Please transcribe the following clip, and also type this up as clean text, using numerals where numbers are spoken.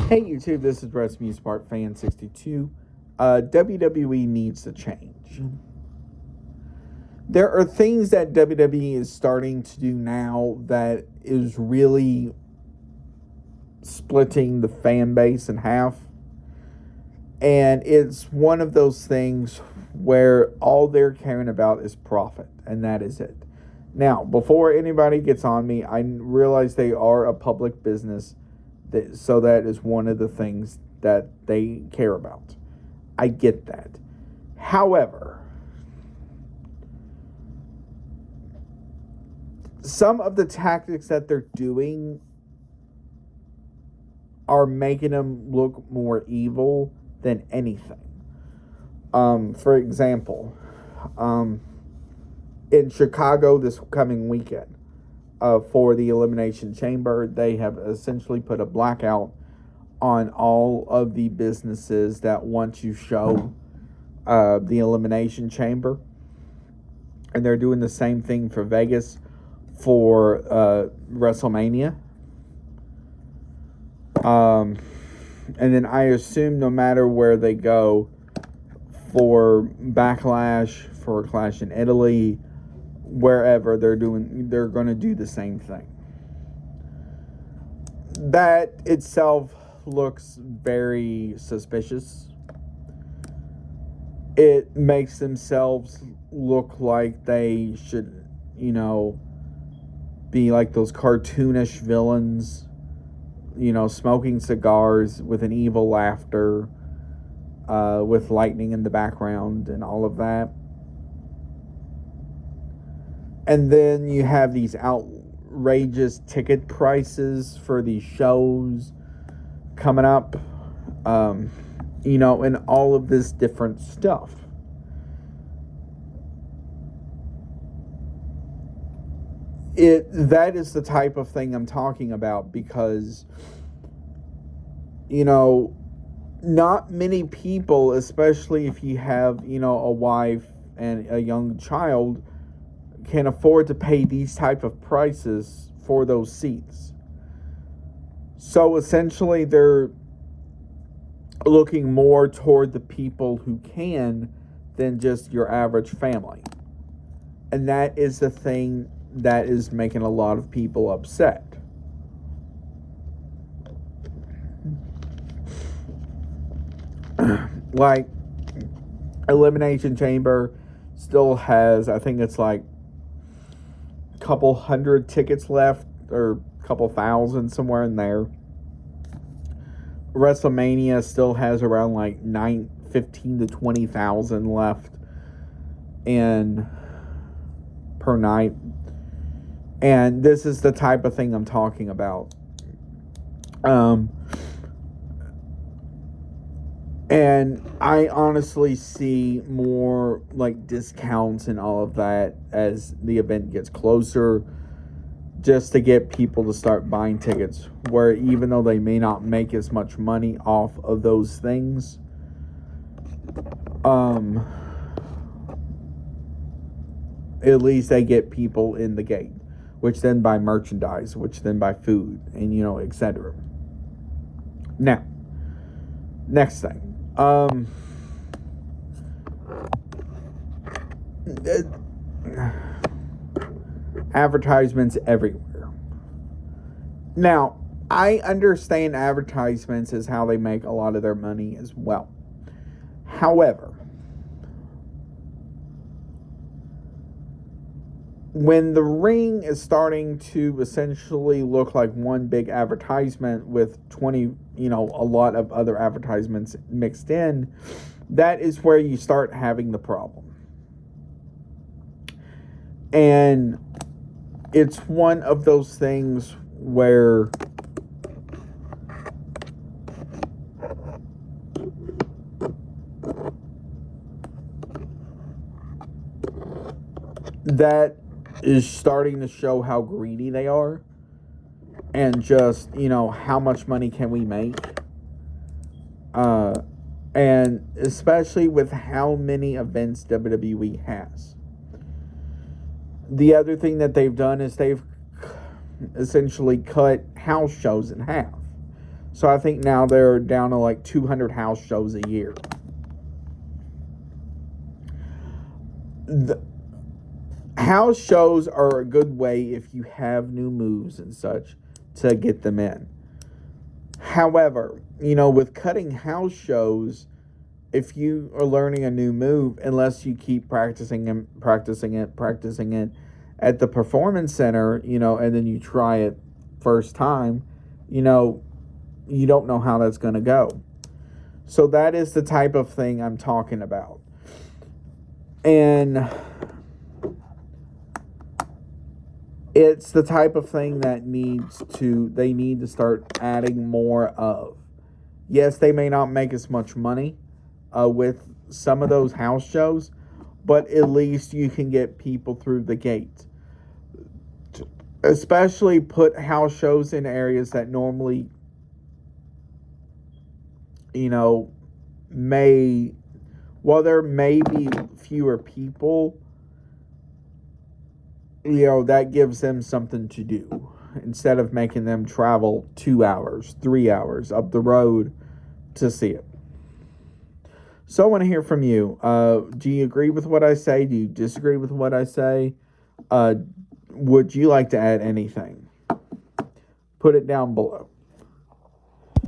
Hey YouTube, this is Rescue Spark Fan 62. WWE needs to change. There are things that WWE is starting to do now that is really splitting the fan base in half. And it's one of those things where all they're caring about is profit, and that is it. Now, before anybody gets on me, I realize they are a public business, so that is one of the things that they care about. I get that. However, some of the tactics that they're doing are making them look more evil than anything. For example, in Chicago this coming weekend, for the Elimination Chamber, they have essentially put a blackout on all of the businesses that want to show the Elimination Chamber. And they're doing the same thing for Vegas for WrestleMania. And then I assume no matter where they go, for Backlash, for Clash in Italy, wherever they're going to do the same thing. That itself looks very suspicious. It makes themselves look like they should, be like those cartoonish villains, smoking cigars with an evil laughter, with lightning in the background and all of that. And then you have these outrageous ticket prices for these shows coming up, and all of this different stuff. That is the type of thing I'm talking about because, not many people, especially if you have, a wife and a young child, can afford to pay these type of prices for those seats. So essentially they're looking more toward the people who can than just your average family. And that is the thing that is making a lot of people upset. Like, Elimination Chamber still has, I think it's like a couple hundred tickets left, or a couple thousand, somewhere in there. WrestleMania still has around like 15 to 20,000 left per night. And this is the type of thing I'm talking about. And I honestly see more like discounts and all of that as the event gets closer, just to get people to start buying tickets, where even though they may not make as much money off of those things, at least they get people in the gate, which then buy merchandise, which then buy food, and etc. Now, next thing. Advertisements everywhere. Now, I understand advertisements is how they make a lot of their money as well. However, when the ring is starting to essentially look like one big advertisement with 20, a lot of other advertisements mixed in, that is where you start having the problem. And it's one of those things where that is starting to show how greedy they are, and just, how much money can we make? And especially with how many events WWE has. The other thing that they've done is they've essentially cut house shows in half. So I think now they're down to like 200 house shows a year. The house shows are a good way if you have new moves and such to get them in. However, with cutting house shows, if you are learning a new move, unless you keep practicing it at the performance center, and then you try it first time, you don't know how that's going to go. So that is the type of thing I'm talking about. And it's the type of thing that they need to start adding more of. Yes, they may not make as much money with some of those house shows, but at least you can get people through the gate. Especially put house shows in areas that normally, while there may be fewer people, that gives them something to do instead of making them travel 2 hours, 3 hours up the road to see it. So I want to hear from you. Do you agree with what I say? Do you disagree with what I say? Would you like to add anything? Put it down below.